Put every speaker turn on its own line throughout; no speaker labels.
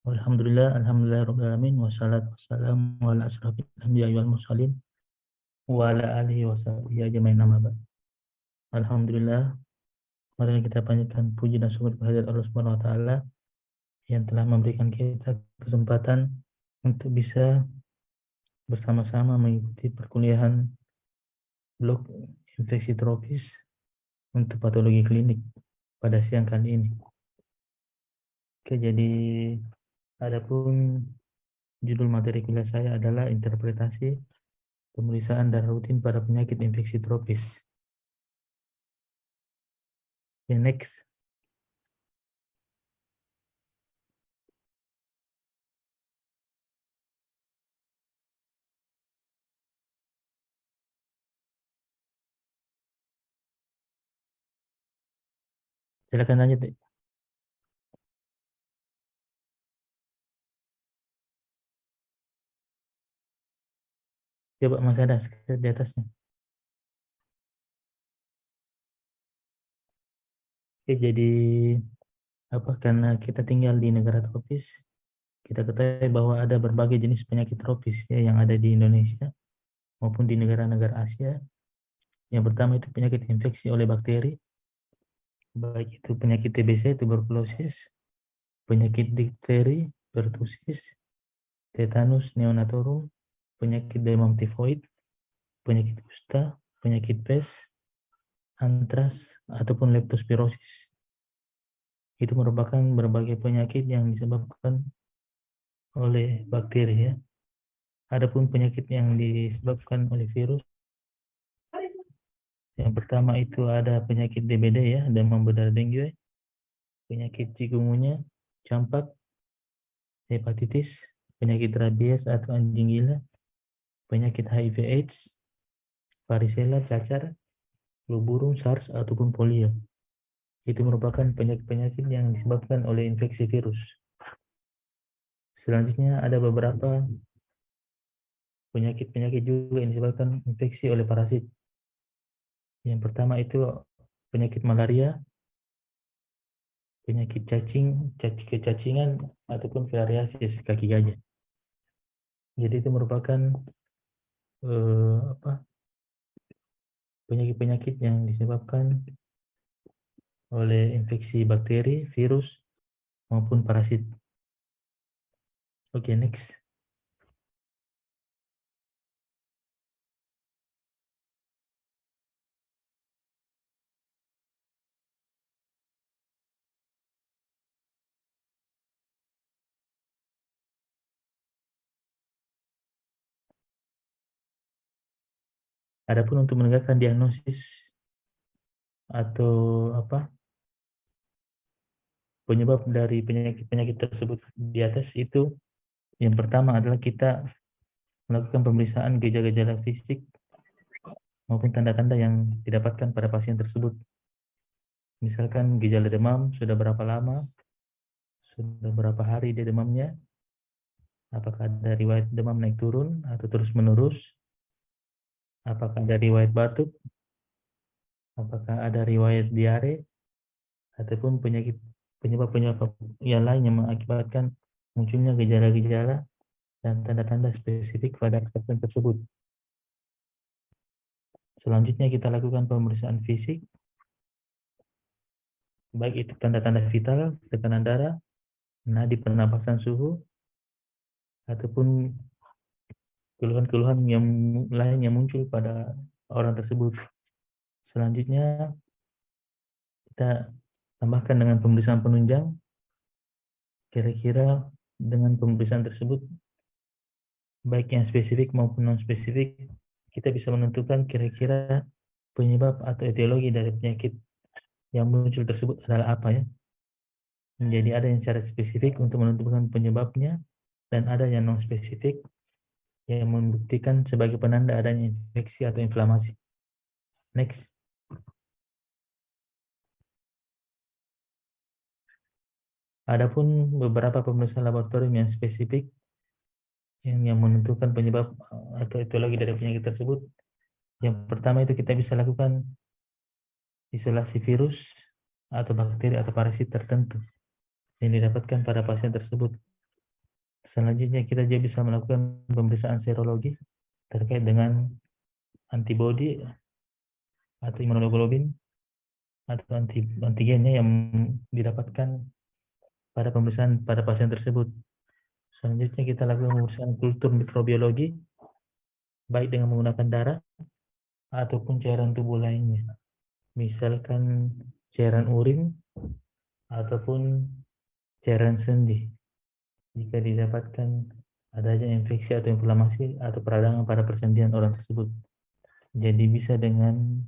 Alhamdulillahirabbil wassalatu wassalamu ala asrofil anbiya'i wal mursalin wa ala alihi wa sahbihi ajmain amma ba'd. Alhamdulillah, mari kita panjatkan puji dan syukur kehadirat Allah Subhanahu wa taala yang telah memberikan kita kesempatan untuk bisa bersama-sama mengikuti perkuliahan blok infeksi tropis untuk patologi klinik pada siang kali ini. Oke, jadi adapun judul materi kuliah saya adalah interpretasi pemeriksaan darah rutin pada penyakit infeksi tropis. Okay, next. Silakan lanjut. Coba masih ada di atasnya. Oke, jadi karena kita tinggal di negara tropis, kita ketahui bahwa ada berbagai jenis penyakit tropis ya, yang ada di Indonesia maupun di negara-negara Asia. Yang pertama itu penyakit infeksi oleh bakteri, baik itu penyakit TBC, tuberkulosis, penyakit difteri, pertusis, tetanus neonatorum, penyakit demam tifoid, penyakit kusta, penyakit pes, antras, ataupun leptospirosis. Itu merupakan berbagai penyakit yang disebabkan oleh bakteri ya. Adapun penyakit yang disebabkan oleh virus, yang pertama itu ada penyakit DBD ya, demam berdarah dengue, penyakit chikungunya, campak, hepatitis, penyakit rabies atau anjing gila, penyakit HIV/AIDS, varicella, cacar, flu burung, SARS ataupun polio. Itu merupakan penyakit-penyakit yang disebabkan oleh infeksi virus. Selanjutnya ada beberapa penyakit-penyakit juga yang disebabkan infeksi oleh parasit. Yang pertama itu penyakit malaria, penyakit kecacingan ataupun filariasis kaki gajah. Jadi itu merupakan penyakit-penyakit yang disebabkan oleh infeksi bakteri, virus maupun parasit. Oke, next. Adapun untuk menegakkan diagnosis atau penyebab dari penyakit-penyakit tersebut di atas itu, yang pertama adalah kita melakukan pemeriksaan gejala-gejala fisik maupun tanda-tanda yang didapatkan pada pasien tersebut. Misalkan gejala demam, sudah berapa lama, sudah berapa hari dia demamnya, apakah ada riwayat demam naik turun atau terus menerus, apakah ada riwayat batuk, apakah ada riwayat diare, ataupun penyebab-penyebab yang lain yang mengakibatkan munculnya gejala-gejala dan tanda-tanda spesifik pada pasien tersebut. Selanjutnya kita lakukan pemeriksaan fisik, baik itu tanda-tanda vital, tekanan darah, nadi pernapasan, suhu, ataupun keluhan-keluhan yang lain yang muncul pada orang tersebut. Selanjutnya kita tambahkan dengan pemeriksaan penunjang. Kira-kira dengan pemeriksaan tersebut, baik yang spesifik maupun non-spesifik, kita bisa menentukan kira-kira penyebab atau etiologi dari penyakit yang muncul tersebut adalah apa ya. Jadi ada yang secara spesifik untuk menentukan penyebabnya, dan ada yang non-spesifik yang membuktikan sebagai penanda adanya infeksi atau inflamasi. Next. Adapun beberapa pemeriksaan laboratorium yang spesifik yang menentukan penyebab atau etiologi dari penyakit tersebut. Yang pertama itu kita bisa lakukan isolasi virus atau bakteri atau parasit tertentu yang didapatkan pada pasien tersebut. Selanjutnya kita juga bisa melakukan pemeriksaan serologi terkait dengan antibodi atau imunoglobulin atau antigennya yang didapatkan pada pemeriksaan pada pasien tersebut. Selanjutnya kita lakukan pemeriksaan kultur mikrobiologi baik dengan menggunakan darah ataupun cairan tubuh lainnya. Misalkan cairan urin ataupun cairan sendi. Jika didapatkan adanya infeksi atau inflamasi atau peradangan pada persendian orang tersebut. Jadi bisa dengan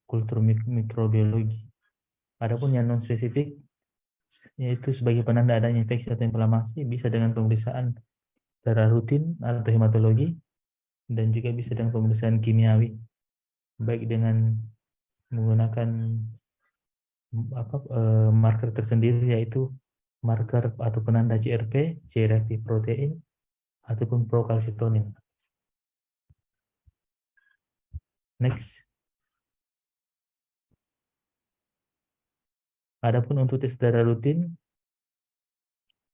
kultur mikrobiologi. Adapun yang non spesifik yaitu sebagai penanda adanya infeksi atau inflamasi bisa dengan pemeriksaan secara rutin atau hematologi dan juga bisa dengan pemeriksaan kimiawi baik dengan menggunakan marker tersendiri yaitu marker atau penanda CRP, C reaktif protein ataupun prokalsitonin. Next. Adapun untuk tes darah rutin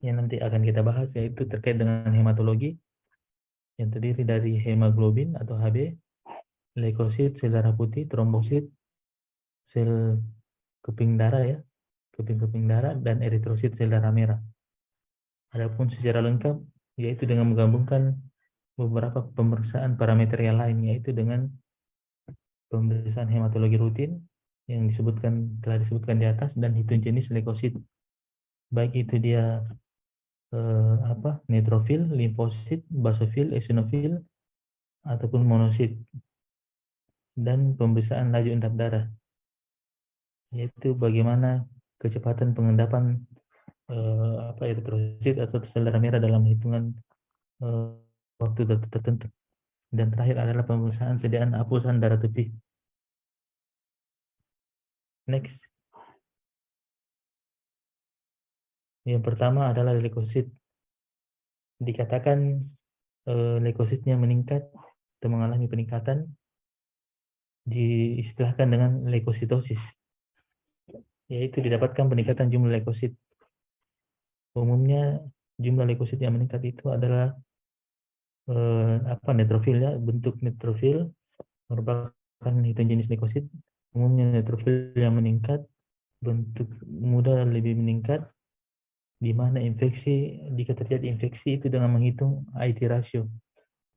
yang nanti akan kita bahas yaitu terkait dengan hematologi yang terdiri dari hemoglobin atau Hb, leukosit, sel darah putih, trombosit, sel keping darah ya, keping-keping darah dan eritrosit sel darah merah. Adapun secara lengkap yaitu dengan menggabungkan beberapa pemeriksaan parameter yang lain yaitu dengan pemeriksaan hematologi rutin yang telah disebutkan di atas dan hitung jenis leukosit baik itu dia neutrofil, limfosit, basofil, eosinofil ataupun monosit dan pemeriksaan laju endap darah yaitu bagaimana kecepatan pengendapan eritrosit atau sel darah merah dalam hitungan uh, waktu tertentu. Dan terakhir adalah pemeriksaan sediaan hapusan darah tepi. Next. Yang pertama adalah leukosit. Dikatakan leukositnya meningkat atau mengalami peningkatan diistilahkan dengan leukositosis, yaitu didapatkan peningkatan jumlah leukosit. Umumnya jumlah leukosit yang meningkat itu adalah neutrofil ya, bentuk neutrofil merupakan hitung jenis leukosit. Umumnya neutrofil yang meningkat, bentuk muda lebih meningkat, di mana jika terjadi infeksi itu dengan menghitung IT ratio.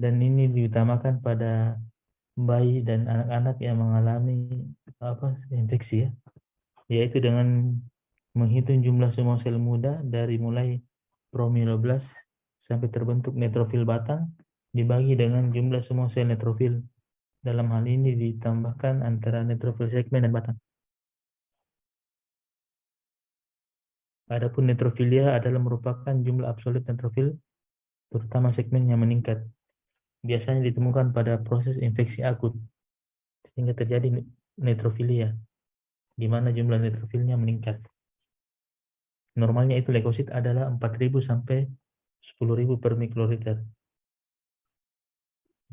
Dan ini diutamakan pada bayi dan anak-anak yang mengalami infeksi ya, yaitu dengan menghitung jumlah semua sel muda dari mulai promyeloblast sampai terbentuk neutrofil batang dibagi dengan jumlah semua sel neutrofil. Dalam hal ini ditambahkan antara neutrofil segmen dan batang. Adapun neutrofilia adalah merupakan jumlah absolut neutrofil terutama segmen yang meningkat. Biasanya ditemukan pada proses infeksi akut sehingga terjadi neutrofilia di mana jumlah neutrofilnya meningkat. Normalnya itu leukosit adalah 4.000 sampai 10.000 per mikroliter.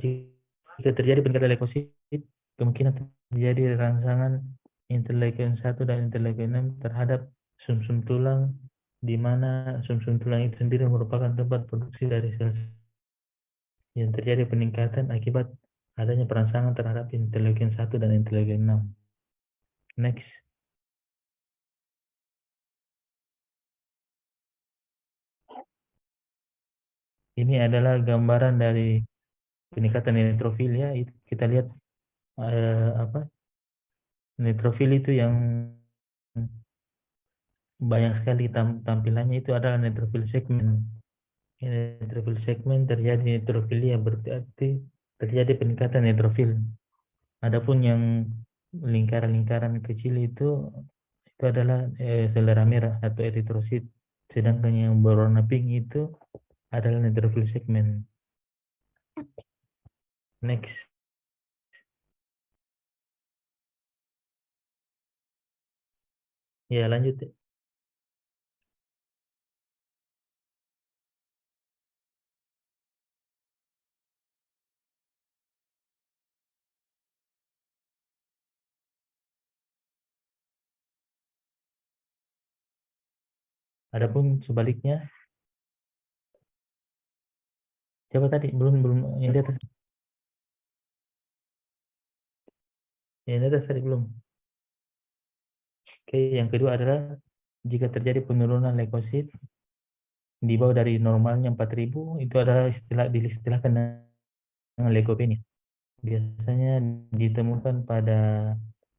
Jika terjadi peningkatan leukosit, kemungkinan terjadi rangsangan interleukin 1 dan interleukin 6 terhadap sumsum tulang, di mana sumsum tulang itu sendiri merupakan tempat produksi dari sel yang terjadi peningkatan akibat adanya perangsangan terhadap interleukin 1 dan interleukin 6. Next. Ini adalah gambaran dari peningkatan neutrofil ya. Kita lihat neutrofil itu yang banyak sekali tampilannya itu adalah neutrofil segmen. Neutrofil segmen terjadi neutrofilia berarti terjadi peningkatan neutrofil. Adapun yang lingkaran-lingkaran kecil itu adalah sel darah merah atau eritrosit. Sedangkan yang berwarna pink itu adalah neutrofil segmen. Next. Ya, lanjut. Adapun sebaliknya, Coba tadi belum belum yang di atas, yang di atas tadi belum. Oke, yang kedua adalah jika terjadi penurunan leukosit di bawah dari normalnya 4.000, itu adalah diistilahkan dengan leukopenia. Biasanya ditemukan pada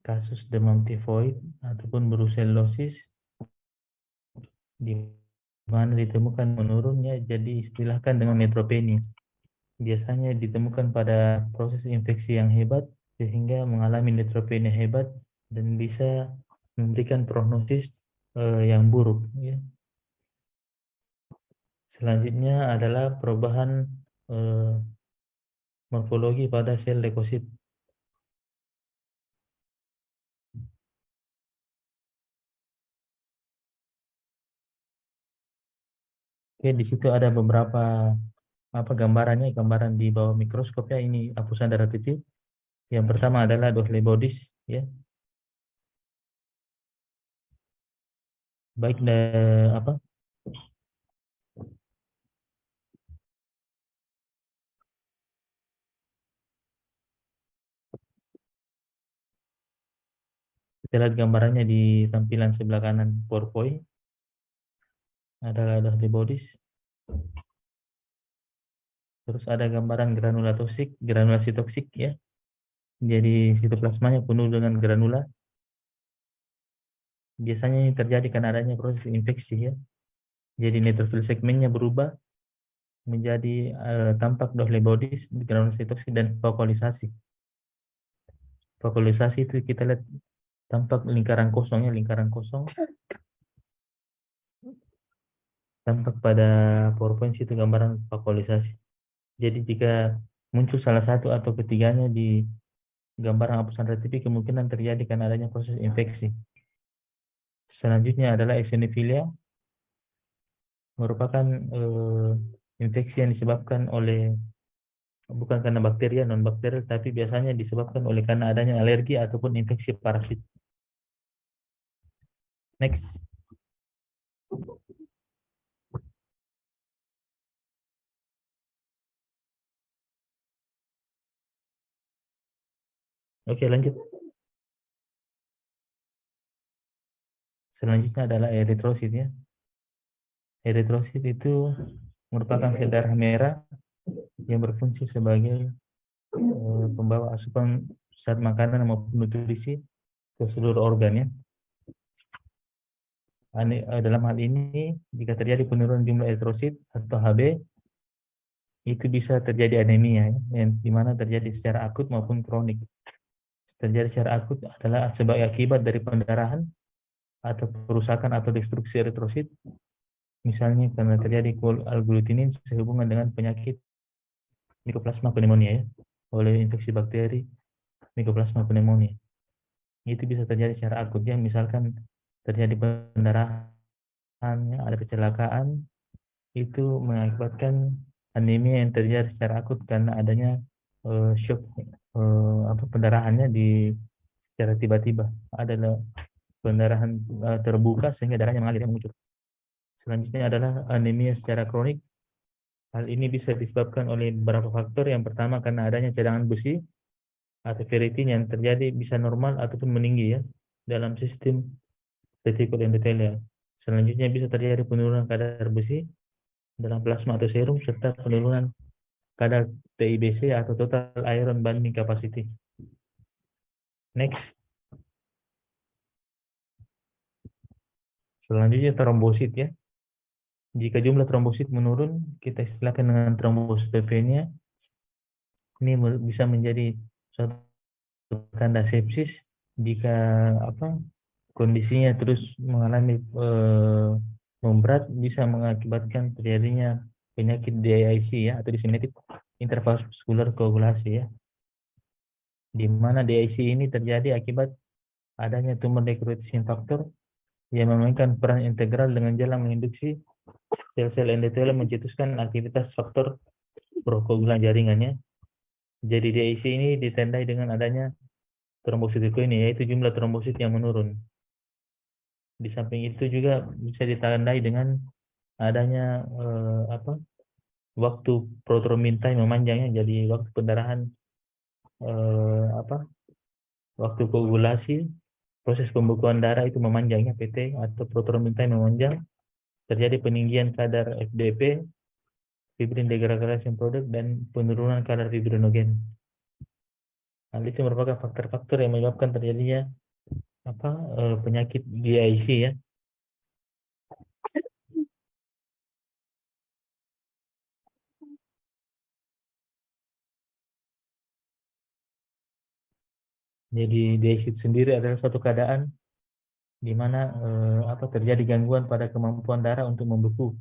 kasus demam tifoid ataupun brucellosis, di mana ditemukan menurunnya, jadi istilahkan dengan neutropenia. Biasanya ditemukan pada proses infeksi yang hebat sehingga mengalami neutropenia hebat dan bisa memberikan prognosis yang buruk, ya. Selanjutnya adalah perubahan eh, morfologi pada sel leukosit. Oke, di situ ada beberapa gambarannya, gambaran di bawah mikroskop, ya. Ini hapusan darah putih. Yang pertama adalah Dohle bodies, ya. Baik kita lihat gambarannya di tampilan sebelah kanan PowerPoint, adalah Dohle bodies. Terus ada gambaran granulasi toksik, ya. Jadi sitoplasmanya penuh dengan granula. Biasanya ini terjadi karena adanya proses infeksi, ya. Jadi neutrophil segmennya berubah menjadi tampak Dohle bodies, granulasi toksik, dan vakuolisasi. Vakuolisasi itu kita lihat tampak lingkaran kosongnya, lingkaran kosong tampak pada PowerPoint itu gambaran vakuolisasi. Jadi jika muncul salah satu atau ketiganya di gambaran hapusan retipi, kemungkinan terjadi karena adanya proses infeksi. Selanjutnya adalah eosinofilia, merupakan infeksi yang disebabkan oleh, bukan karena bakteri, non bakteri, tapi biasanya disebabkan oleh karena adanya alergi ataupun infeksi parasit. Next. Oke, lanjut. Selanjutnya adalah eritrosit, ya. Eritrosit itu merupakan sel darah merah yang berfungsi sebagai pembawa asupan zat makanan maupun nutrisi ke seluruh organ, ya. Dalam hal ini, jika terjadi penurunan jumlah eritrosit atau Hb, itu bisa terjadi anemia, ya, yang dimana terjadi secara akut maupun kronik. Terjadi secara akut adalah sebagai akibat dari pendarahan atau kerusakan atau destruksi eritrosit, misalnya karena terjadi L-glutenin sehubungan dengan penyakit Mycoplasma pneumonia, ya, oleh infeksi bakteri Mycoplasma pneumonia. Itu bisa terjadi secara akut, ya, misalkan terjadi pendarahan, ya, ada kecelakaan, itu mengakibatkan anemia yang terjadi secara akut karena adanya shock, pendarahannya secara tiba-tiba, adalah pendarahan terbuka sehingga darahnya mengalir, mengucur. Selanjutnya adalah anemia secara kronik. Hal ini bisa disebabkan oleh beberapa faktor. Yang pertama karena adanya cadangan besi atau ferritin yang terjadi bisa normal ataupun meninggi, ya, dalam sistem retikul endotelial. Selanjutnya bisa terjadi penurunan kadar besi dalam plasma atau serum serta penurunan kadar TIBC atau total iron binding capacity. Next. Selanjutnya trombosit, ya. Jika jumlah trombosit menurun, kita istilahkan dengan trombositopenia. Ini bisa menjadi suatu tanda sepsis jika kondisinya terus mengalami memberat, bisa mengakibatkan terjadinya penyakit DIC, ya, atau disseminated intravascular coagulasi, ya, di mana DIC ini terjadi akibat adanya tumor necrotising factor yang memainkan peran integral dengan jalan menginduksi sel-sel endotel mencetuskan aktivitas faktor prokoagulan jaringannya. Jadi DIC ini ditandai dengan adanya trombositopenia, yaitu jumlah trombosit yang menurun. Di samping itu juga bisa ditandai dengan adanya waktu prothrombin time memanjangnya, jadi waktu pendarahan apa waktu koagulasi proses pembekuan darah itu memanjangnya PT atau prothrombin time memanjang, terjadi peninggian kadar FDP, fibrin degradation product, dan penurunan kadar fibrinogen. Hal itu merupakan faktor-faktor yang menyebabkan terjadinya apa penyakit GIC ya. Jadi GIC sendiri adalah suatu keadaan di mana terjadi gangguan pada kemampuan darah untuk membeku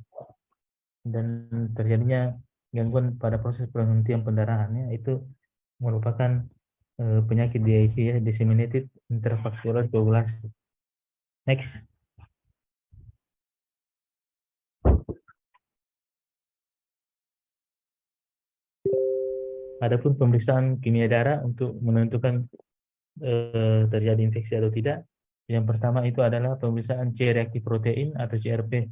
dan terjadinya gangguan pada proses penghentian pendarahannya, itu merupakan penyakit DIC ya, disseminated intravascular coagulation. Next, adapun pemeriksaan kimia darah untuk menentukan terjadi infeksi atau tidak. Yang pertama itu adalah pemeriksaan C-reaktif protein atau CRP.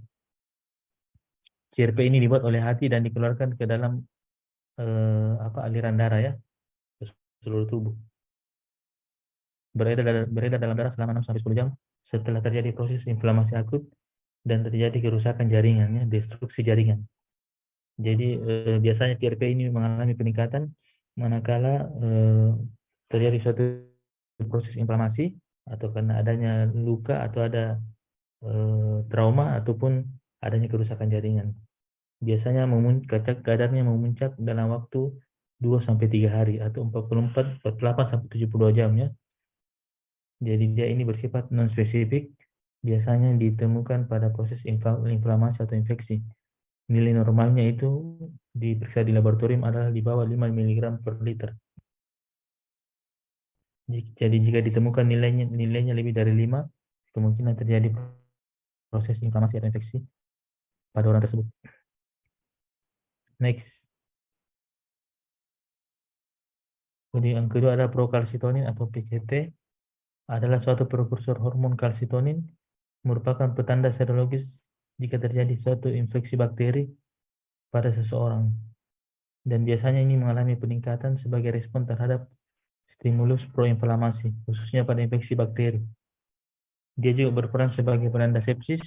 CRP ini dibuat oleh hati dan dikeluarkan ke dalam aliran darah ya, ke seluruh tubuh. Beredar dalam darah selama 6 sampai 10 jam setelah terjadi proses inflamasi akut dan terjadi kerusakan jaringan ya, destruksi jaringan. Jadi biasanya CRP ini mengalami peningkatan manakala terjadi suatu proses inflamasi atau karena adanya luka atau ada trauma ataupun adanya kerusakan jaringan. Biasanya kadarnya memuncak dalam waktu 2 sampai 3 hari atau 44, 48 sampai 72 jam ya. Jadi dia ini bersifat non spesifik, biasanya ditemukan pada proses inflamasi atau infeksi. Nilai normalnya itu diperiksa di laboratorium adalah di bawah 5 mg per liter. Jadi jika ditemukan nilainya lebih dari 5, kemungkinan terjadi proses inflamasi atau infeksi pada orang tersebut. Next. Jadi yang kedua ada prokalsitonin atau PCT, adalah suatu prekursor hormon kalsitonin, merupakan petanda serologis jika terjadi suatu infeksi bakteri pada seseorang. Dan biasanya ini mengalami peningkatan sebagai respon terhadap stimulus proinflamasi, khususnya pada infeksi bakteri. Dia juga berperan sebagai penanda sepsis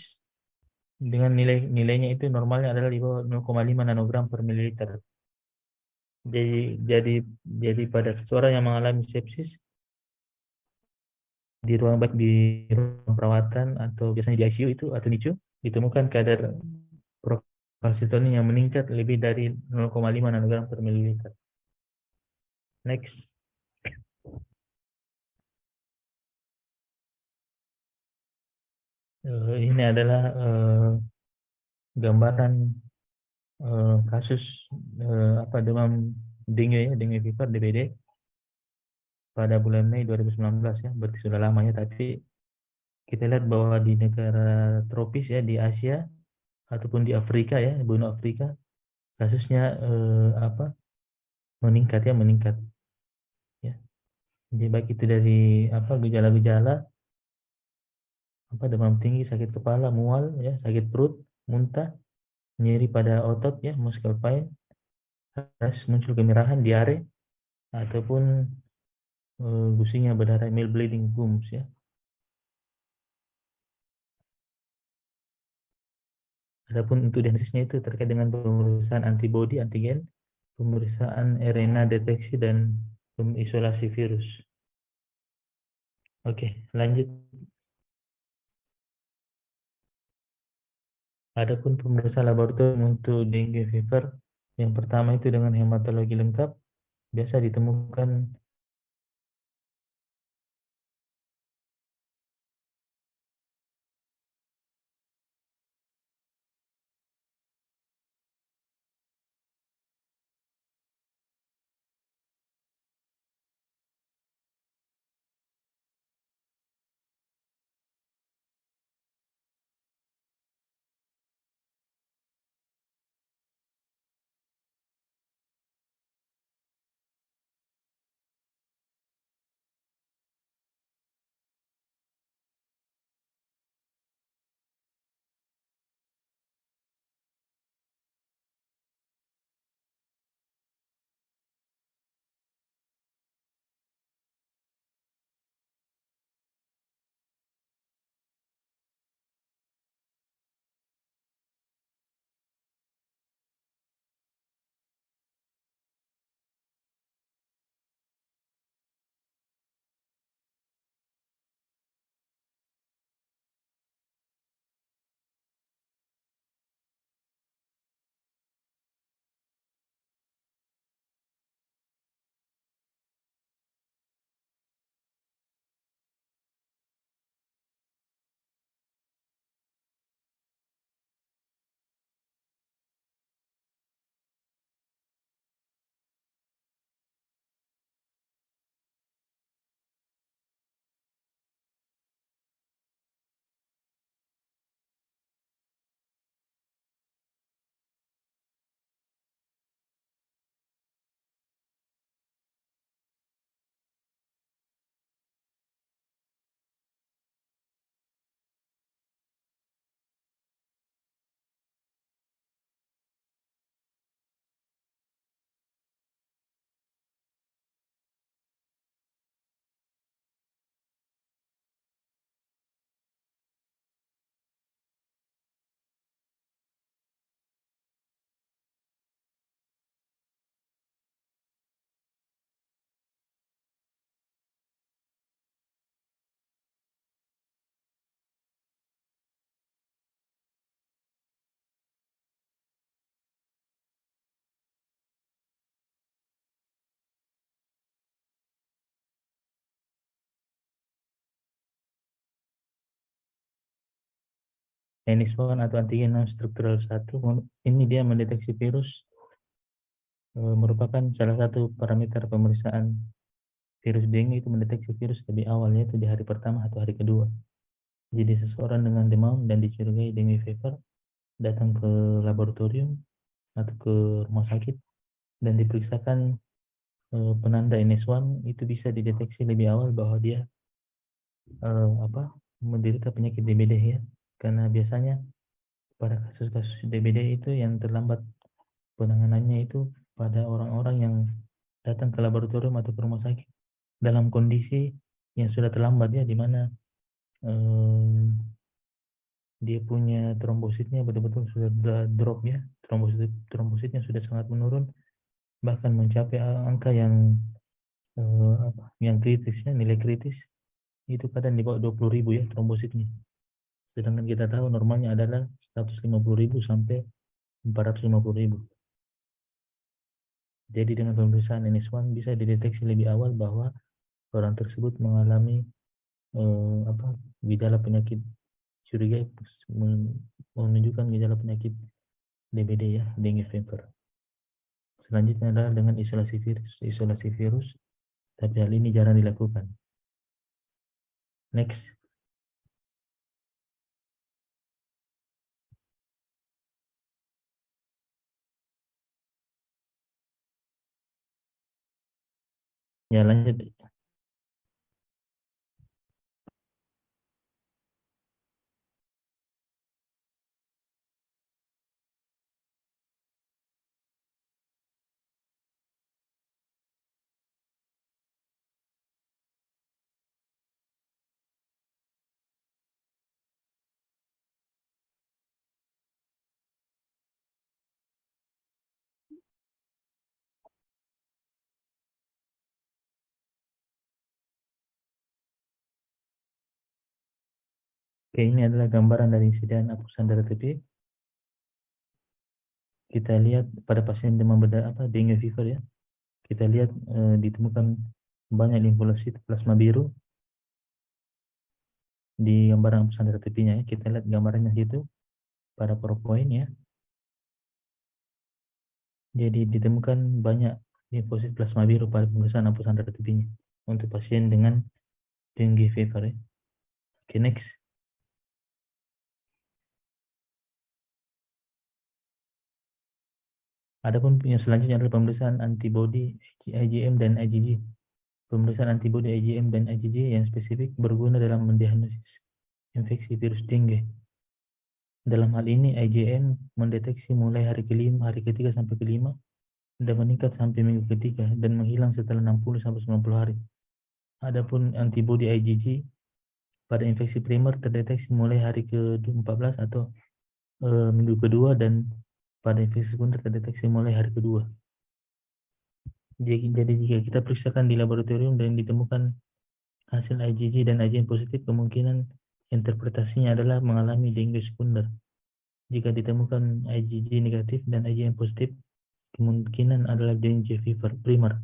dengan nilainya itu normalnya adalah di bawah 0,5 nanogram per mililiter. Jadi jadi pada seseorang yang mengalami sepsis di ruang perawatan atau biasanya di ICU itu atau NICU, ditemukan kadar prokalsitonin yang meningkat lebih dari 0,5 nanogram per mililiter. Next. Ini adalah gambaran kasus demam dengue ya, dengue fever DBD pada bulan Mei 2019 ya, berarti sudah lama ya, tapi kita lihat bahwa di negara tropis ya, di Asia ataupun di Afrika ya, benua Afrika, kasusnya meningkat ya. Jadi baik itu dari gejala-gejala demam tinggi, sakit kepala, mual ya, sakit perut, muntah, nyeri pada otot ya, muscle pain, muncul kemerahan, diare, ataupun gusi yang berdarah, male bleeding gums ya. Adapun untuk diagnosisnya itu terkait dengan pemeriksaan antibodi, antigen, pemeriksaan RNA deteksi, dan isolasi virus. Oke, lanjut. Adapun pemeriksaan laboratorium untuk dengue fever, yang pertama itu dengan hematologi lengkap, biasa ditemukan NS1 atau antigen non struktural 1 ini dia mendeteksi virus, merupakan salah satu parameter pemeriksaan virus dengue itu mendeteksi virus lebih awal, yaitu di hari pertama atau hari kedua. Jadi seseorang dengan demam dan dicurigai dengue fever datang ke laboratorium atau ke rumah sakit dan diperiksakan penanda NS1, itu bisa dideteksi lebih awal bahwa dia menderita penyakit DBD ya. Karena biasanya pada kasus-kasus DBD itu yang terlambat penanganannya itu pada orang-orang yang datang ke laboratorium atau ke rumah sakit dalam kondisi yang sudah terlambat ya, di mana dia punya trombositnya betul-betul sudah drop ya, trombositnya sudah sangat menurun, bahkan mencapai angka yang kritis ya, nilai kritis itu kadang di bawah 20.000 ya trombositnya. Sedangkan kita tahu normalnya adalah 150.000 sampai 450.000. Jadi dengan pemeriksaan NS1 bisa dideteksi lebih awal bahwa orang tersebut mengalami gejala penyakit curiga, menunjukkan gejala penyakit DBD ya, dengue fever. Selanjutnya adalah dengan isolasi virus, tapi hal ini jarang dilakukan. Next. Ya lanjut. Oke, ini adalah gambaran dari insiden hapusan darah TB. Kita lihat pada pasien demam berdarah dengue fever ya. Kita lihat ditemukan banyak limfosit plasma biru di gambaran hapusan darah TB-nya ya. Kita lihat gambarannya situ pada PowerPoint ya. Jadi ditemukan banyak limfosit plasma biru pada pemeriksaan hapusan darah TB-nya untuk pasien dengan dengue fever ya. Oke, next. Adapun yang selanjutnya adalah pemeriksaan antibodi IgM dan IgG. Pemeriksaan antibodi IgM dan IgG yang spesifik berguna dalam mendiagnosis infeksi virus dengue. Dalam hal ini IgM mendeteksi mulai hari kelima, hari ketiga sampai kelima, dan meningkat sampai minggu ketiga dan menghilang setelah 60 sampai 90 hari. Adapun antibodi IgG pada infeksi primer terdeteksi mulai hari ke-14 atau minggu kedua, dan pada infeksi sekunder terdeteksi mulai hari kedua. Jadi jika kita periksakan di laboratorium dan ditemukan hasil IgG dan IgM positif, kemungkinan interpretasinya adalah mengalami dengue sekunder. Jika ditemukan IgG negatif dan IgM positif, kemungkinan adalah dengue fever primer.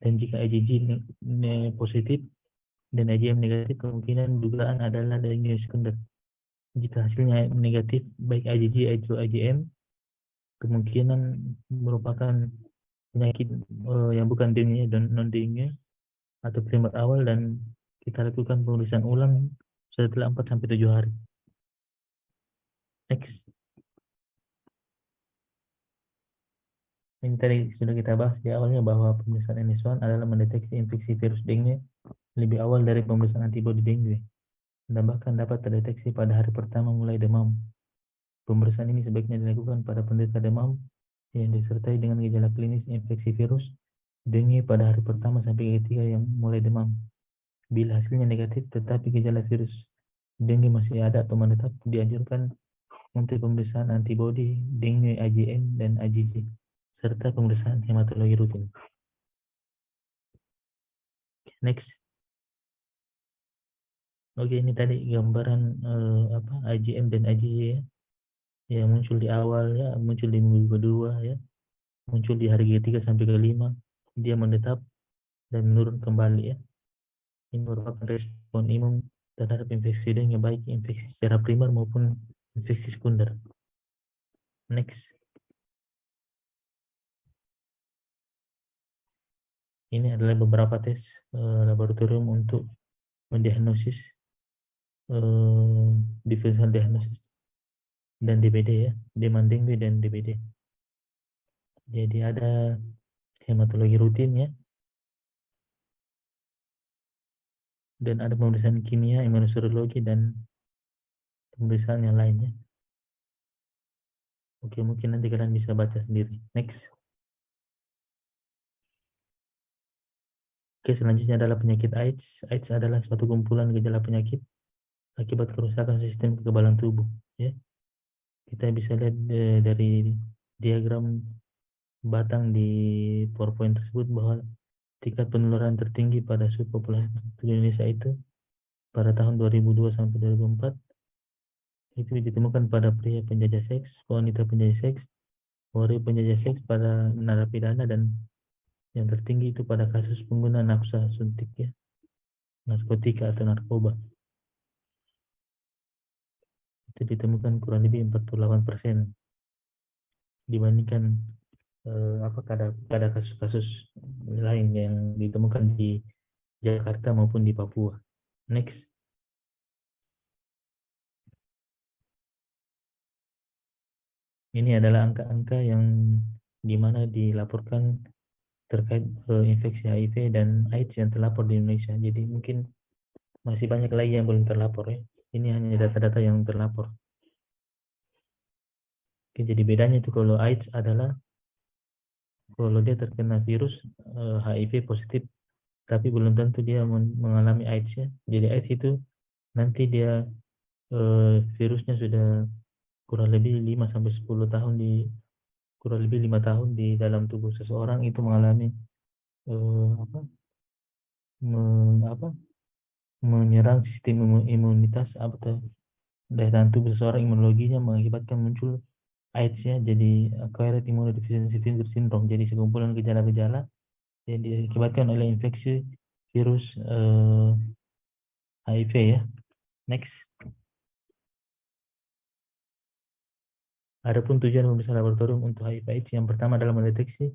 Dan jika IgG positif dan IgM negatif, kemungkinan dugaan adalah dengue sekunder. Jika hasilnya negatif baik IgG atau IgM, kemungkinan merupakan penyakit yang bukan dengue dan non dengue atau primer awal, dan kita lakukan pemeriksaan ulang setelah 4 sampai 7 hari. Next. Ini tadi sudah kita bahas di awalnya bahwa pemeriksaan NS1 adalah mendeteksi infeksi virus dengue lebih awal dari pemeriksaan antibodi dengue, dan bahkan dapat terdeteksi pada hari pertama mulai demam. Pemeriksaan ini sebaiknya dilakukan pada penderita demam yang disertai dengan gejala klinis infeksi virus dengue pada hari pertama sampai ketiga yang mulai demam. Bila hasilnya negatif tetapi gejala virus dengue masih ada atau menetap, dianjurkan untuk pemeriksaan antibodi dengue IgM dan IgG serta pemeriksaan hematologi rutin. Next. Oke, ini tadi gambaran IgM dan IgG ya, muncul di awal ya, muncul di minggu kedua ya, muncul di hari ketiga sampai kelima, dia menetap dan menurun kembali ya. Ini merupakan respon imun terhadap infeksi dengue, baik infeksi secara primer maupun infeksi sekunder. Next. Ini adalah beberapa tes laboratorium untuk mendiagnosis differential diagnosis dan DBD ya, demand dengue dan DBD. Jadi ada hematologi rutin ya, dan ada pemeriksaan kimia, imunoserologi, dan pemeriksaan yang lainnya. Oke, mungkin nanti kalian bisa baca sendiri. Next. Oke, selanjutnya adalah penyakit AIDS. AIDS adalah suatu kumpulan gejala penyakit akibat kerusakan sistem kekebalan tubuh. Ya, kita bisa lihat dari diagram batang di PowerPoint tersebut bahwa tingkat penularan tertinggi pada subpopulasi di Indonesia itu pada tahun 2002 sampai 2004 itu ditemukan pada pria penjajah seks, wanita penjajah seks, waria penjajah seks, pada narapidana, dan yang tertinggi itu pada kasus pengguna nafsa suntik ya, narkotika atau narkoba. Itu ditemukan kurang lebih 48% dibandingkan pada kasus-kasus lain yang ditemukan di Jakarta maupun di Papua. Next. Ini adalah angka-angka yang dimana dilaporkan terkait infeksi HIV dan AIDS yang terlapor di Indonesia. Jadi mungkin masih banyak lagi yang belum terlapor ya. Ini hanya data-data yang terlapor. Oke, jadi bedanya itu kalau AIDS adalah kalau dia terkena virus HIV positif, tapi belum tentu dia mengalami AIDS ya. Jadi AIDS itu nanti dia virusnya sudah kurang lebih 5 sampai 10 tahun kurang lebih 5 tahun di dalam tubuh seseorang, itu mengalami eh, apa, apa, menyerang sistem imunitas atau daya tahan tubuh seseorang, imunologinya, mengakibatkan muncul AIDS ya. Jadi acquired immunodeficiency syndrome. Jadi sekumpulan gejala-gejala yang diakibatkan oleh infeksi virus HIV ya. Next. Adapun tujuan pemeriksaan laboratorium untuk HIV/AIDS yang pertama adalah mendeteksi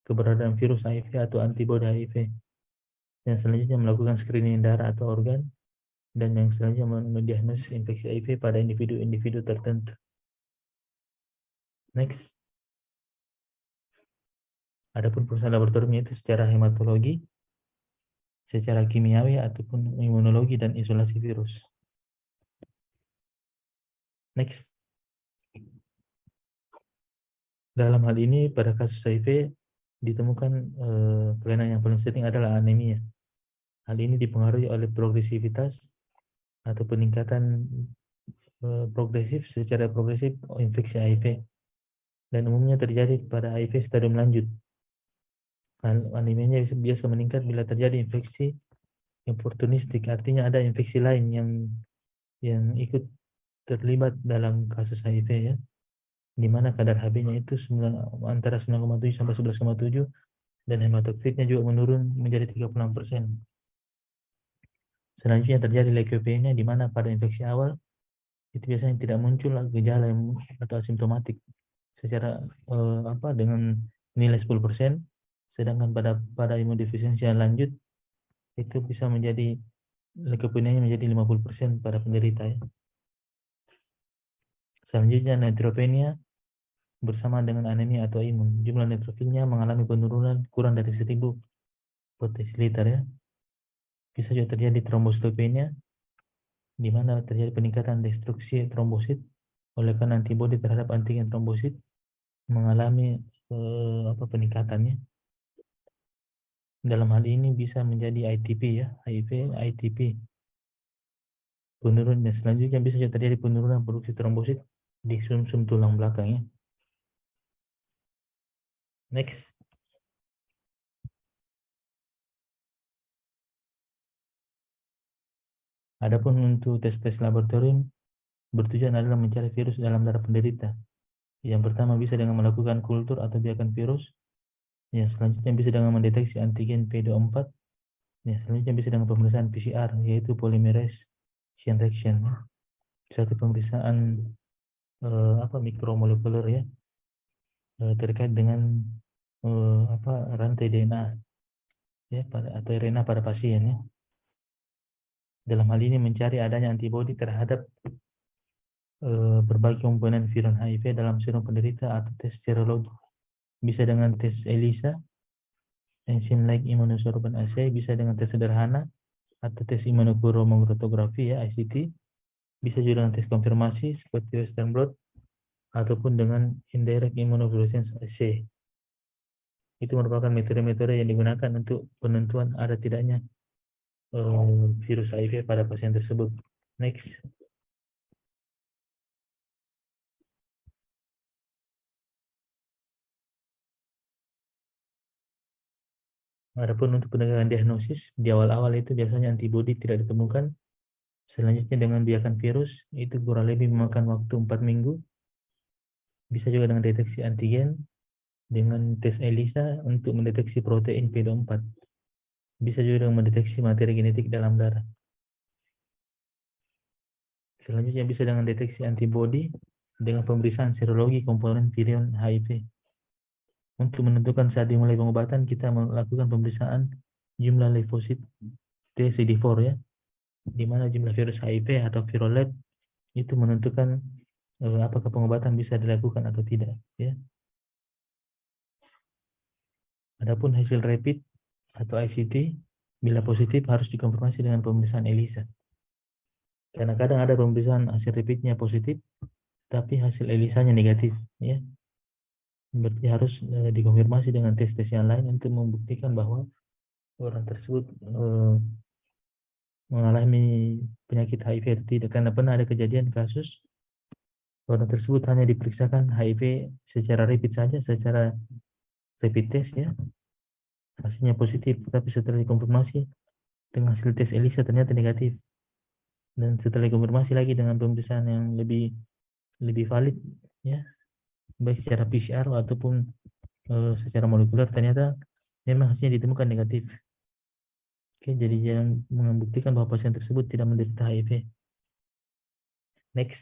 keberadaan virus HIV atau antibodi HIV. Yang selanjutnya melakukan screening darah atau organ, dan yang selanjutnya mendiagnosis infeksi HIV pada individu-individu tertentu. Next. Adapun pemeriksaan laboratorium itu secara hematologi, secara kimiawi, ataupun imunologi dan isolasi virus. Next. Dalam hal ini pada kasus HIV ditemukan kelainan yang paling sering adalah anemia. Hal ini dipengaruhi oleh progresivitas atau peningkatan secara progresif infeksi HIV, dan umumnya terjadi pada HIV stadium lanjut. Anemianya biasa meningkat bila terjadi infeksi opportunistik, artinya ada infeksi lain yang ikut terlibat dalam kasus HIV ya, di mana kadar Hb-nya itu antara 9,7 sampai 11,7, dan hematokritnya juga menurun menjadi 36%. Selanjutnya terjadi leukemia, di mana pada infeksi awal itu biasanya tidak muncul gejala atau asimptomatik secara dengan nilai 10%, sedangkan pada imunodefisiensi yang lanjut itu bisa menjadi leukemianya menjadi 50% pada penderita ya. Selanjutnya neutropenia bersama dengan anemia atau imun. Jumlah neutrofilnya mengalami penurunan kurang dari 1000 per desiliter ya. Bisa juga terjadi trombositopenia, di mana terjadi peningkatan destruksi trombosit oleh karena antibodi terhadap antigen trombosit mengalami peningkatannya. Dalam hal ini bisa menjadi ITP ya, HIV ITP. Penurunan selanjutnya bisa juga terjadi penurunan produksi trombosit di sumsum tulang belakang ya. Next. Adapun untuk tes-tes laboratorium bertujuan adalah mencari virus dalam darah penderita. Yang pertama bisa dengan melakukan kultur atau biakan virus. Yang selanjutnya bisa dengan mendeteksi antigen PD4. Yang selanjutnya bisa dengan pemeriksaan PCR, yaitu polymerase chain reaction. Satu pemeriksaan mikromolekuler ya, terkait dengan rantai DNA ya atau RNA pada pasien ya. Dalam hal ini mencari adanya antibodi terhadap berbagai komponen virus HIV dalam serum penderita atau tes serologi. Bisa dengan tes ELISA, enzim like immunosorbent assay, bisa dengan tes sederhana atau tes immunochromatography ya ICT, bisa juga dengan tes konfirmasi seperti Western blot ataupun dengan indirect immunofluorescence assay. Itu merupakan metode-metode yang digunakan untuk penentuan ada tidaknya virus HIV pada pasien tersebut. Next. Adapun untuk penegakan diagnosis, di awal-awal itu biasanya antibodi tidak ditemukan. Selanjutnya dengan biakan virus, itu kurang lebih memakan waktu 4 minggu. Bisa juga dengan deteksi antigen, dengan tes ELISA untuk mendeteksi protein PD4. Bisa juga dengan mendeteksi materi genetik dalam darah. Selanjutnya bisa dengan deteksi antibodi dengan pemeriksaan serologi komponen virion HIV. Untuk menentukan saat dimulai pengobatan, kita melakukan pemeriksaan jumlah limfosit T CD4 ya, di mana jumlah virus HIV atau virolet itu menentukan apakah pengobatan bisa dilakukan atau tidak ya. Adapun hasil rapid atau ICT bila positif harus dikonfirmasi dengan pemeriksaan ELISA. Karena kadang ada pemeriksaan hasil rapidnya positif tapi hasil ELISA-nya negatif ya. Berarti harus dikonfirmasi dengan tes-tes yang lain untuk membuktikan bahwa orang tersebut mengalami penyakit HIV atau tidak. Karena pernah ada kejadian kasus orang tersebut hanya diperiksakan HIV secara rapid saja, secara rapid test ya, hasilnya positif, tapi setelah dikonfirmasi dengan hasil tes ELISA ternyata negatif. Dan setelah dikonfirmasi lagi dengan pemeriksaan yang lebih valid ya, baik secara PCR ataupun secara molekuler, ternyata memang hasilnya ditemukan negatif. Oke, jadi yang membuktikan bahwa pasien tersebut tidak menderita HIV. Next.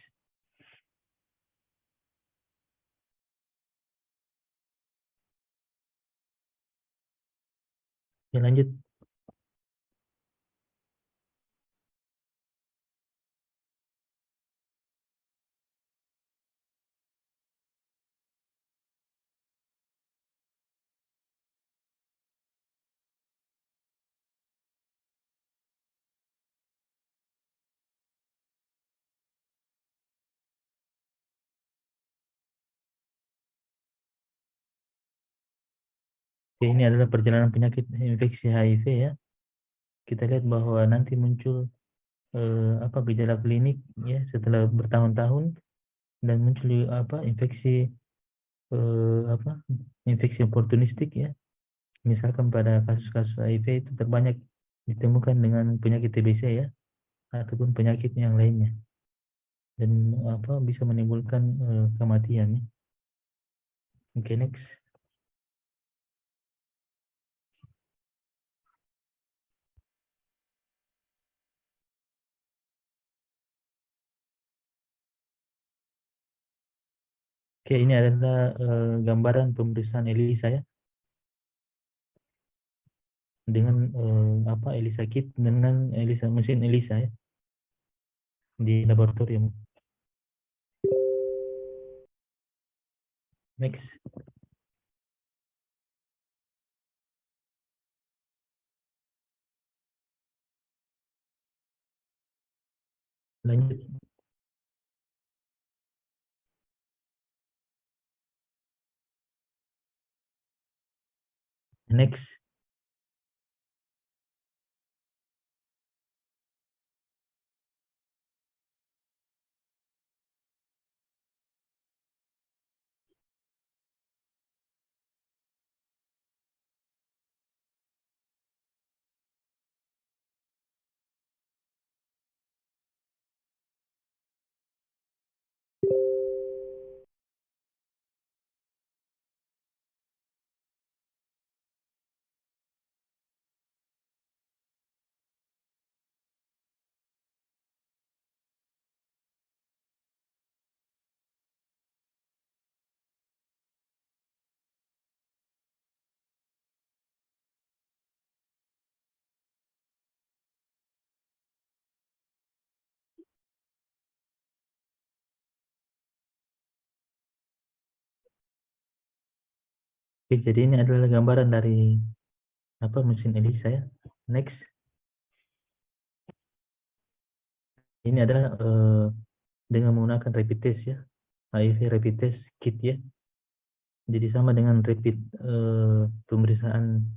Ya, lanjut. Oke, ini adalah perjalanan penyakit infeksi HIV ya. Kita lihat bahwa nanti muncul gejala klinik ya setelah bertahun-tahun, dan muncul infeksi infeksi oportunistik ya. Misalkan pada kasus-kasus HIV itu terbanyak ditemukan dengan penyakit TBC ya ataupun penyakit yang lainnya, dan bisa menimbulkan kematian ya. Oke, next. Oke, ini adalah gambaran pemeriksaan ELISA ya, dengan ELISA kit dengan mesin ELISA ya di laboratorium. Next. Lanjut. Next. Oke, jadi ini adalah gambaran dari mesin ELISA ya. Next, ini adalah dengan menggunakan rapid test ya, HIV rapid test kit ya. Jadi sama dengan rapid pemeriksaan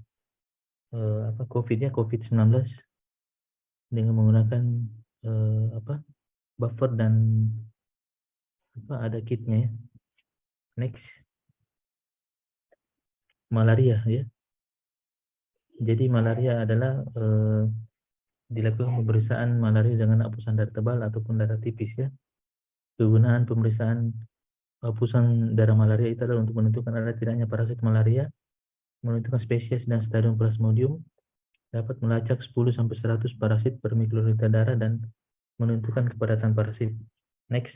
COVID ya, COVID-19 dengan menggunakan buffer dan ada kitnya ya. Next, malaria ya. Jadi malaria adalah dilakukan pemeriksaan malaria dengan hapusan darah tebal ataupun darah tipis ya. Kegunaan pemeriksaan hapusan darah malaria itu adalah untuk menentukan ada tidaknya parasit malaria, menentukan spesies dan stadium Plasmodium, dapat melacak 10 sampai 100 parasit per mikroliter darah dan menentukan kepadatan parasit. Next.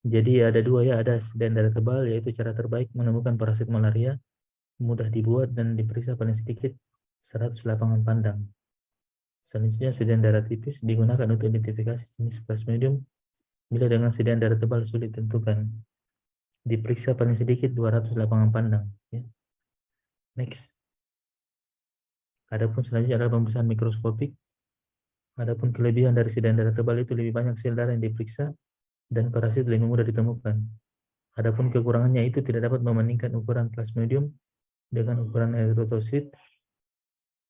Jadi ada dua ya, ada sedan darah tebal, yaitu cara terbaik menemukan parasit malaria, mudah dibuat dan diperiksa paling sedikit 100 lapangan pandang. Selanjutnya sedan darah tipis digunakan untuk identifikasi jenis plasmodium bila dengan sedan darah tebal sulit ditentukan. Diperiksa paling sedikit 200 lapangan pandang. Ya. Next. Adapun selanjutnya adalah pemeriksaan mikroskopik. Adapun kelebihan dari sedan darah tebal itu lebih banyak sel darah yang diperiksa dan parasit lebih mudah ditemukan. Adapun kekurangannya itu tidak dapat membandingkan ukuran plasmodium dengan ukuran eritrosit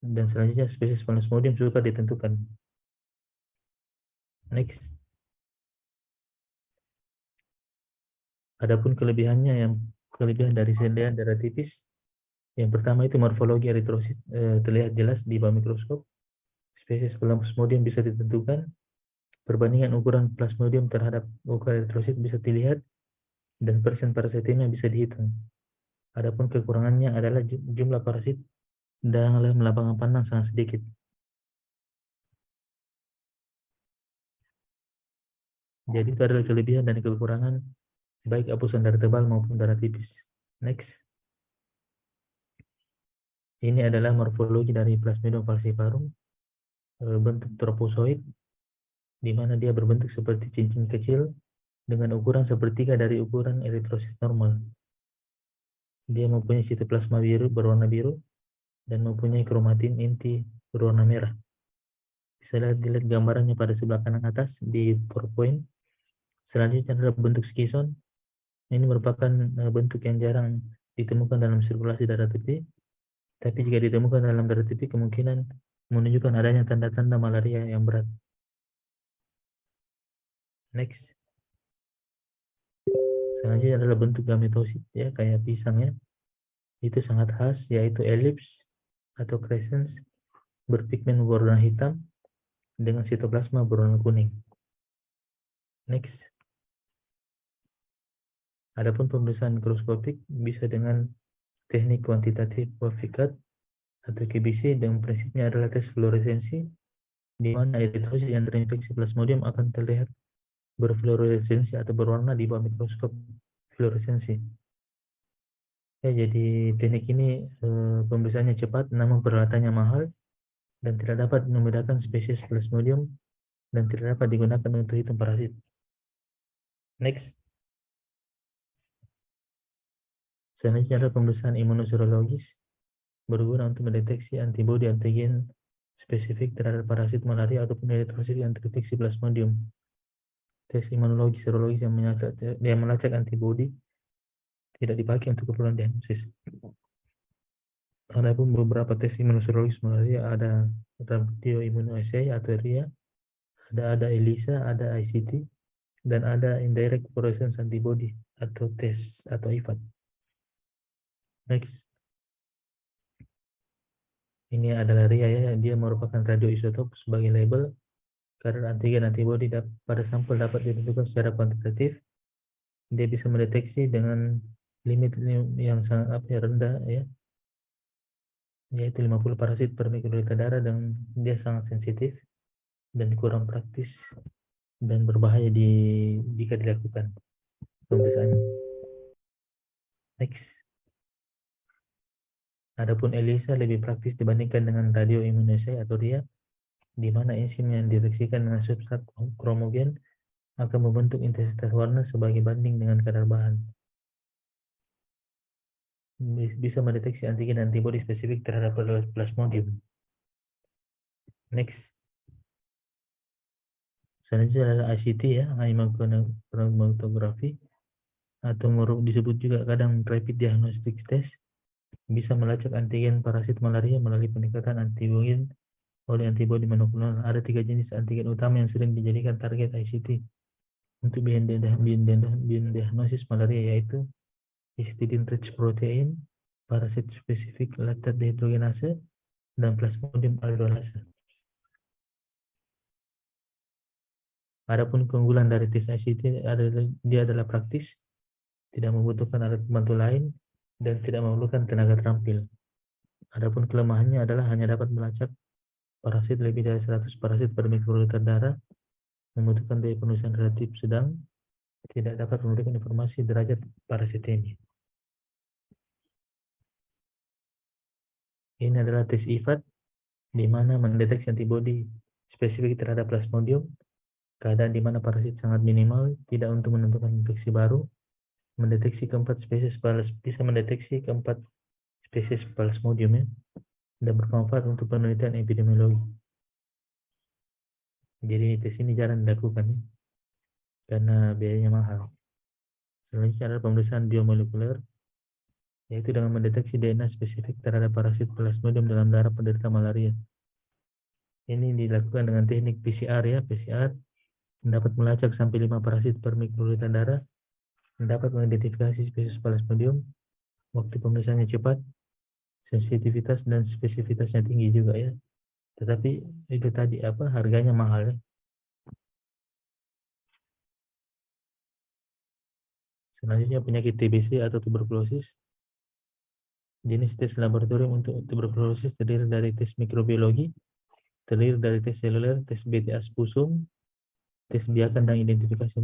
dan selanjutnya spesies plasmodium juga ditentukan. Next. Adapun kelebihan dari sedan darah tipis, yang pertama itu morfologi eritrosit terlihat jelas di bawah mikroskop. Spesies plasmodium bisa ditentukan. Perbandingan ukuran plasmodium terhadap ukuran eritrosit bisa dilihat dan persen parasitemia bisa dihitung. Adapun kekurangannya adalah jumlah parasit dalam lapangan pandang sangat sedikit. Jadi itu adalah kelebihan dan kekurangan baik hapusan darah tebal maupun darah tipis. Next. Ini adalah morfologi dari Plasmodium falciparum, bentuk tropozoid, di mana dia berbentuk seperti cincin kecil dengan ukuran sepertiga dari ukuran eritrosit normal. Dia mempunyai sitoplasma biru berwarna biru dan mempunyai kromatin inti berwarna merah. Bisa dilihat gambarannya pada sebelah kanan atas di PowerPoint. Selanjutnya adalah bentuk skison. Ini merupakan bentuk yang jarang ditemukan dalam sirkulasi darah tepi, tapi jika ditemukan dalam darah tepi kemungkinan menunjukkan adanya tanda-tanda malaria yang berat. Next. Selanjutnya adalah bentuk gametosit ya, kayak pisang ya. Itu sangat khas, yaitu elips atau crescens berpigmen berwarna hitam dengan sitoplasma berwarna kuning. Next. Adapun pemeriksaan mikroskopik bisa dengan teknik kuantitatif Wafikat atau KBC, dan prinsipnya adalah tes fluoresensi di mana eritrosit yang terinfeksi plasmodium akan terlihat berfluoresensi atau berwarna di bawah mikroskop fluoresensi. Ya, jadi teknik ini pemeriksaannya cepat namun peralatannya mahal dan tidak dapat membedakan spesies plasmodium dan tidak dapat digunakan untuk hitung parasit. Next. Selanjutnya adalah pemeriksaan imunoserologis berguna untuk mendeteksi antibodi antigen spesifik terhadap parasit malaria ataupun eritrosit yang terinfeksi plasmodium. Tes imunologi serologis yang melacak antibodi tidak dipakai untuk keperluan diagnosis. Adapun beberapa tes imunoserologis malaria ada radio immunoassay atau RIA, ada ELISA, ada ICT, dan ada indirect fluorescence antibody atau tes atau IFAT. Next. Ini adalah RIA ya, dia merupakan radioisotop sebagai label kadar antigen antibody pada sampel dapat ditentukan secara kuantitatif. Dia bisa mendeteksi dengan limit yang sangat rendah ya, yaitu 50 parasit per mikroliter darah, dan dia sangat sensitif dan kurang praktis dan berbahaya jika dilakukan pemeriksaannya. Next. Adapun ELISA lebih praktis dibandingkan dengan radioimmunoassay atau RIA, di mana enzim yang direaksikan dengan substrat kromogen akan membentuk intensitas warna sebagai banding dengan kadar bahan. bisa mendeteksi antigen dan antibodi spesifik terhadap Plasmodium. Next. Selanjutnya adalah ICT ya, immunochromatography atau disebut juga kadang rapid diagnostic test, bisa melacak antigen parasit malaria melalui peningkatan antibodi oleh antibodi monoklonal. Ada 3 jenis antigen utama yang sering dijadikan target ICT untuk diagnosis malaria, yaitu histidine-rich protein, parasit spesifik lactate dehydrogenase, dan Plasmodium aldolase. Adapun keunggulan dari tes ICT adalah dia adalah praktis, tidak membutuhkan alat bantu lain, dan tidak memerlukan tenaga terampil. Adapun kelemahannya adalah hanya dapat melacak parasit lebih dari 100 parasit per mikroliter darah, membutuhkan biaya penulisan relatif sedang, tidak dapat memberikan informasi derajat parasitemia. Ini adalah tes IFAD, di mana mendeteksi antibodi spesifik terhadap Plasmodium, keadaan di mana parasit sangat minimal, tidak untuk menentukan infeksi baru, mendeteksi keempat spesies bisa mendeteksi keempat spesies Plasmodium ya, dan bermanfaat untuk penelitian epidemiologi. Jadi tes ini jarang dilakukan ya, karena biayanya mahal. Selanjutnya adalah pemeriksaan biomolekuler, yaitu dengan mendeteksi DNA spesifik terhadap parasit Plasmodium dalam darah penderita malaria. Ini dilakukan dengan teknik PCR ya. PCR dapat melacak sampai 5 parasit per mikroliter darah, dapat mengidentifikasi spesies Plasmodium, waktu pemeriksaannya cepat, sensitivitas dan spesifitasnya tinggi juga ya. Tetapi itu tadi harganya mahal ya. Selanjutnya penyakit TBC atau tuberkulosis. Jenis tes laboratorium untuk tuberkulosis terdiri dari tes mikrobiologi, terdiri dari tes seluler, tes BTA spusum, tes biakan dan identifikasi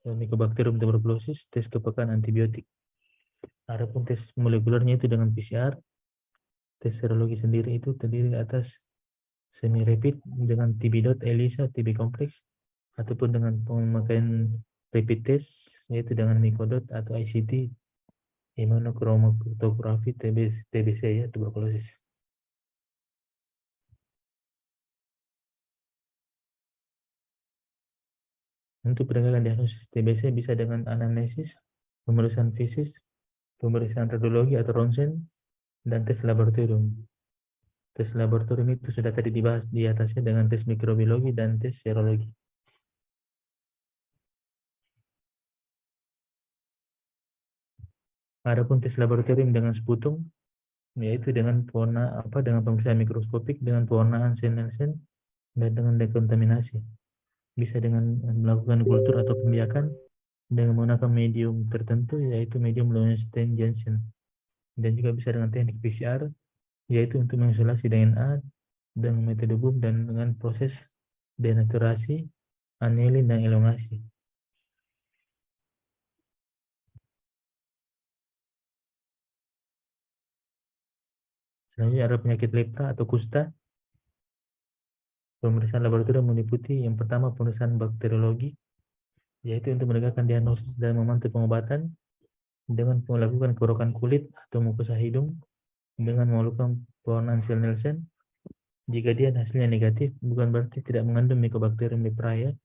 Mycobacterium tuberculosis, tes kepekaan antibiotik. Adapun tes molekulernya itu dengan PCR, tes serologi sendiri itu terdiri atas semi rapid dengan TB-DOT, ELISA, TB kompleks, ataupun dengan pemakaian rapid test yaitu dengan Mycodot atau ICT, immunochromatography TBC ya, tuberkulosis. Untuk penegakan diagnosis TBC bisa dengan anamnesis, pemeriksaan fisik, pemeriksaan radiologi atau ronsen, dan tes laboratorium. Tes laboratorium itu sudah tadi dibahas di atasnya dengan tes mikrobiologi dan tes serologi. Adapun tes laboratorium dengan sputum, yaitu dengan dengan pemeriksaan mikroskopik dengan pewarnaan sel-sel dan dengan dekontaminasi. Bisa dengan melakukan kultur atau pembiakan dengan menggunakan medium tertentu, yaitu medium Lowenstein-Janssen, dan juga bisa dengan teknik PCR, yaitu untuk mengisolasi DNA dengan metode Boom dan dengan proses denaturasi, annealing, dan elongasi. Selanjutnya ada penyakit lepra atau kusta. Pemeriksaan laboratorium meliputi yang pertama pemeriksaan bakteriologi, yaitu untuk menegakkan diagnosis dan memantau pengobatan dengan melakukan kerukan kulit atau mukosa hidung dengan melakukan pewarnaan sel Nielsen. Jika dia hasilnya negatif, bukan berarti tidak mengandung Mycobacterium leprae,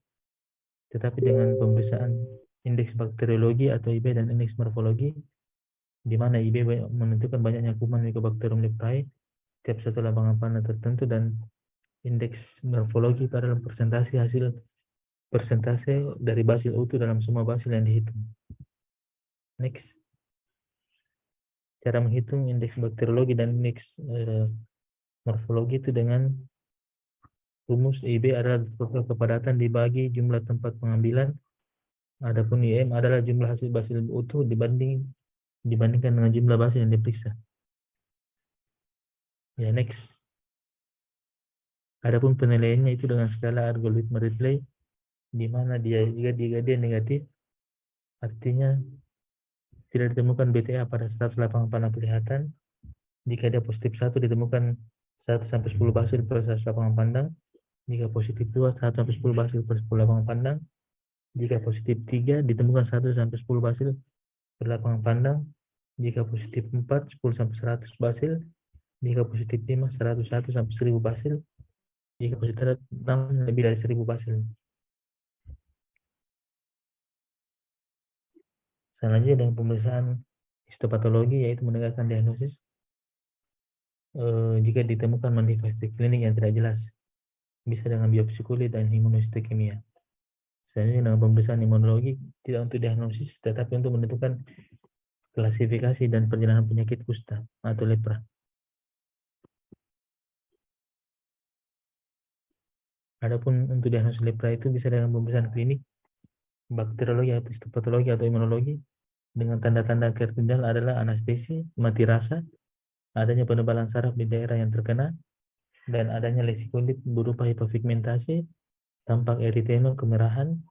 tetapi dengan pemeriksaan indeks bakteriologi atau IB dan indeks morfologi, di mana IB menentukan banyaknya kuman Mycobacterium leprae setiap satu lapangan panel tertentu, dan indeks morfologi pada persentase dari basil utuh dalam semua basil yang dihitung. Next. Cara menghitung indeks bakteriologi dan indeks morfologi itu dengan rumus IB adalah total kepadatan dibagi jumlah tempat pengambilan. Adapun IM adalah jumlah hasil basil utuh dibandingkan dengan jumlah basil yang diperiksa. Ya, next. Adapun penilaiannya itu dengan skala algoritma Ripley, di mana jika dia negatif, artinya tidak ditemukan BTA pada 100 lapangan panel kelihatan. Jika dia positif 1, ditemukan 1 sampai 10 basil per 100 lapangan pandang. Jika positif 2, 1 sampai 10 basil per 10 lapangan pandang. Jika positif 3, ditemukan 1 sampai 10 basil berlapangan pandang. Jika positif 4, 10 sampai 100 basil. Jika positif 5, 101 sampai 1000 basil. Jika positif 6, lebih dari 1000 basil. Selanjutnya dengan pemeriksaan histopatologi, yaitu menegakkan diagnosis jika ditemukan manifestasi klinik yang tidak jelas, bisa dengan biopsi kulit dan imunohistokimia. Selanjutnya dengan pemeriksaan imunologi, tidak untuk diagnosis, tetapi untuk menentukan klasifikasi dan perjalanan penyakit kusta atau lepra. Adapun untuk diagnosis lepra itu bisa dengan pemeriksaan klinik, bakteriologi atau histopatologi atau imunologi, dengan tanda-tanda tertinggal adalah anestesi, mati rasa, adanya penebalan saraf di daerah yang terkena, dan adanya lesi kulit berupa hipopigmentasi, tampak eritema kemerahan,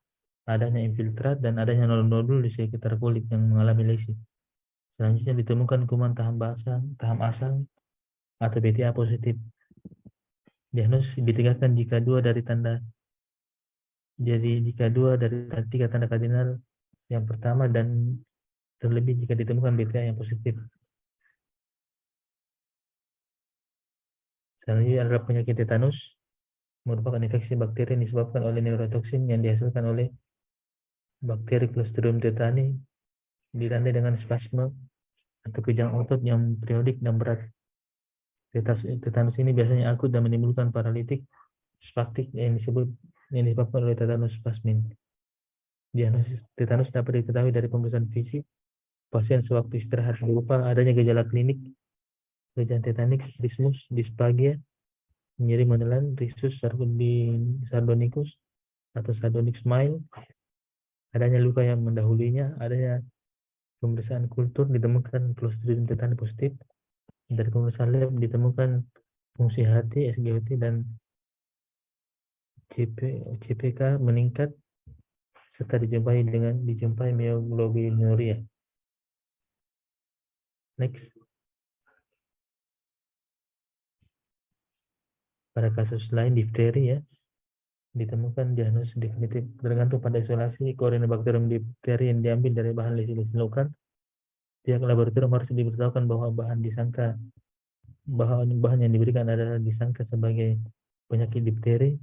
adanya infiltrat, dan adanya nodul-nodul di sekitar kulit yang mengalami lesi. Selanjutnya ditemukan kuman tahap asal atau BTA positif. Diagnosis ditegakkan jika dua dari tiga tanda kardinal yang pertama dan terlebih jika ditemukan BTA yang positif. Selanjutnya adalah penyakit tetanus, merupakan infeksi bakteri yang disebabkan oleh neurotoksin yang dihasilkan oleh bakteri Clostridium tetani, ditandai dengan spasme atau kejang otot yang periodik dan berat. Tetanus ini biasanya akut dan menimbulkan paralitik spastik yang disebabkan oleh tetanus spasmin. Diagnosis tetanus dapat diketahui dari pemeriksaan fisik pasien sewaktu istirahat berupa adanya gejala klinik, gejala tetanik, trismus, disfagia, nyeri menelan, risus sardonicus atau sardonic smile, adanya luka yang mendahulunya, adanya pemeriksaan kultur ditemukan Clostridium tetani positif, dari pemeriksaan lab ditemukan fungsi hati, SGOT, dan CPK meningkat serta dijumpai myoglobinuria. Next. Pada kasus lain difteri ya, ditemukan diagnosis definitif tergantung pada isolasi Corynebacterium diphtheri yang diambil dari bahan lesi-lesi lokal. Pihak laboratorium harus diberitahukan bahwa bahan yang diberikan adalah disangka sebagai penyakit difteri,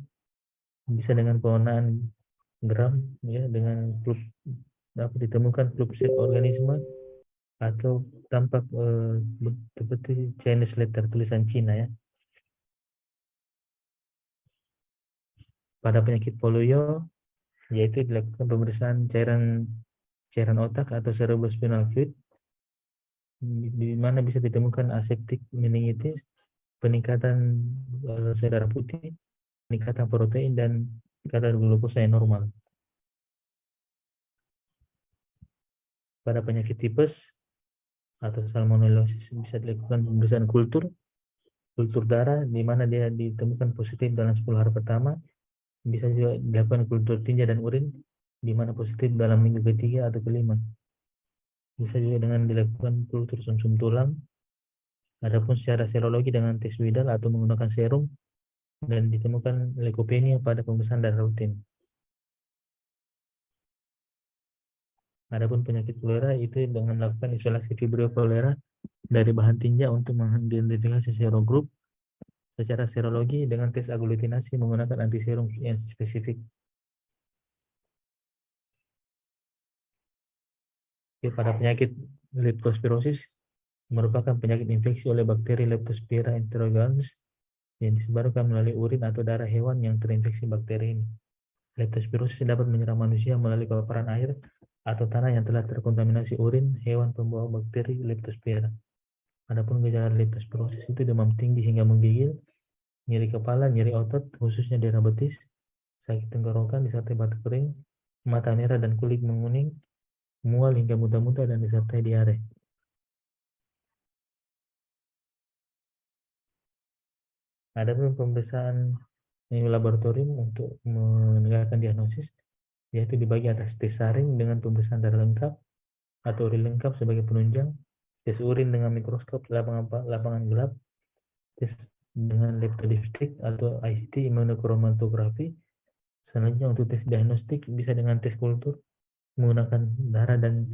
bisa dengan pewarnaan gram ya, dengan klub dapat ditemukan klub sel organisme atau tampak seperti Chinese letter tulisan Cina ya. Pada penyakit polio, yaitu dilakukan pemeriksaan cairan otak atau cerebrospinal fluid, di mana bisa ditemukan aseptik meningitis, peningkatan sel darah putih, peningkatan protein, dan kadar glukosa yang normal. Pada penyakit tipes atau salmonellosis bisa dilakukan pemeriksaan kultur darah, di mana dia ditemukan positif dalam 10 hari pertama. Bisa juga dilakukan kultur tinja dan urin, di mana positif dalam minggu ketiga atau kelima. Bisa juga dengan dilakukan kultur sumsum tulang. Adapun secara serologi dengan tes widal atau menggunakan serum, dan ditemukan leukopenia pada pemeriksaan darah rutin. Adapun penyakit kolera itu dengan melakukan isolasi Vibrio cholera dari bahan tinja untuk mengidentifikasi serogrup secara serologi dengan tes aglutinasi menggunakan antiserum yang spesifik. Pada penyakit leptospirosis, merupakan penyakit infeksi oleh bakteri Leptospira interrogans yang disebarkan melalui urin atau darah hewan yang terinfeksi bakteri ini. Leptospirosis dapat menyerang manusia melalui paparan air atau tanah yang telah terkontaminasi urin hewan pembawa bakteri Leptospira. Adapun gejala leptospirosis itu demam tinggi hingga menggigil, nyeri kepala, nyeri otot, khususnya daerah betis, sakit tenggorokan disertai batuk kering, mata merah dan kulit menguning, mual hingga muntah-muntah, dan disertai diare. Adapun pemeriksaan laboratorium untuk menegakkan diagnosis, yaitu dibagi atas tes saring dengan pemeriksaan darah lengkap atau urin lengkap sebagai penunjang, tes urin dengan mikroskop lapangan gelap, tes dengan leptodipstik atau ICT immunochromatografi. Selanjutnya untuk tes diagnostik bisa dengan tes kultur menggunakan darah dan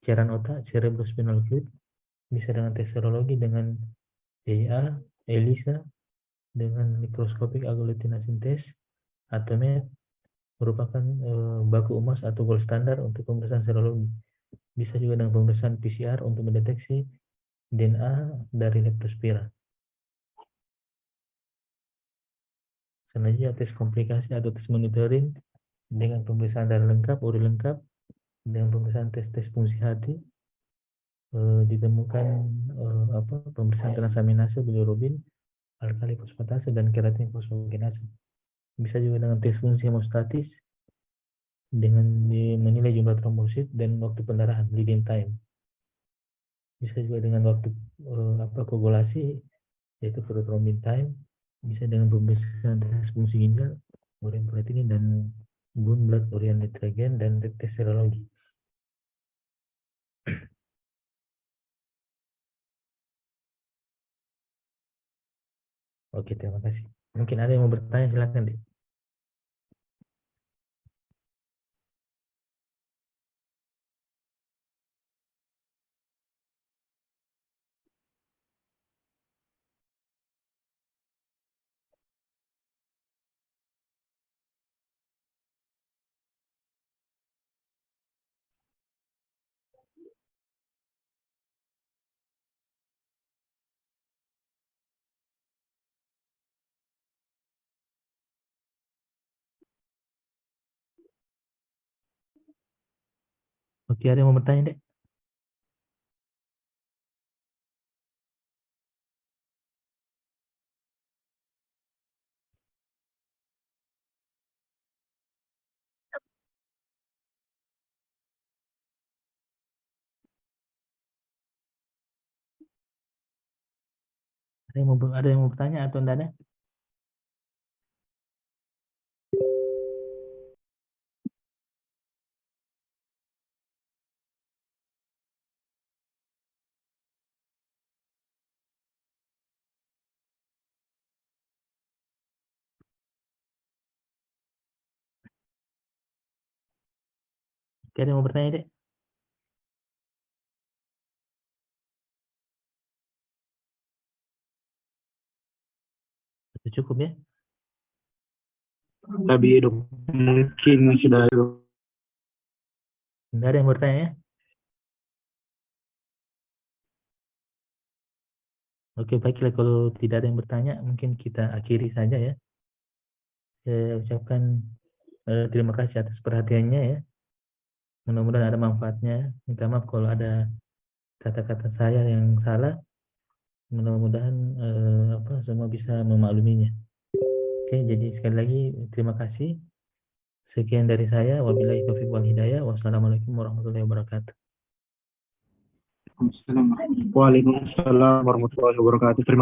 cairan otak, cerebrospinal fluid, bisa dengan tes serologi dengan EIA, ELISA, dengan mikroskopik agglutinating test, atau MET, merupakan baku emas atau gold standar untuk pemeriksaan serologi. Bisa juga dengan pemeriksaan PCR untuk mendeteksi DNA dari leptospira. Selanjutnya tes komplikasi atau tes monitoring dengan pemeriksaan darah lengkap, urin lengkap, dengan pemeriksaan tes-tes fungsi hati, ditemukan pemeriksaan transaminase, bilirubin, alkali fosfatase, dan keratin fosfogenase. Bisa juga dengan tes fungsi hemostatis dengan menilai jumlah trombosit dan waktu pendarahan, leading time. Bisa juga dengan waktu koagulasi, yaitu prothrombin time. Bisa dengan pemeriksaan tes fungsi ginjal, urin creatinine, dan bone blood urea nitrogen, dan tes serologi. Oke, terima kasih. Mungkin ada yang mau bertanya, silakan deh. Oke, ada yang mau bertanya deh? Ada yang mau bertanya atau enggak ada? Oke, ada yang mau bertanya deh? Sudah cukup ya?
Lebih hidup mungkin sudah
Enggak ada yang mau bertanya ya? Oke, baiklah, kalau tidak ada yang bertanya, mungkin kita akhiri saja ya. Saya ucapkan terima kasih atas perhatiannya ya. Mudah-mudahan ada manfaatnya. Minta maaf kalau ada kata-kata saya yang salah. Mudah-mudahan semua bisa memakluminya. Oke, jadi sekali lagi terima kasih. Sekian dari saya. Wabillahi taufiq wal hidayah. Wassalamualaikum warahmatullahi wabarakatuh.
Waalaikumsalam warahmatullahi wabarakatuh. Terima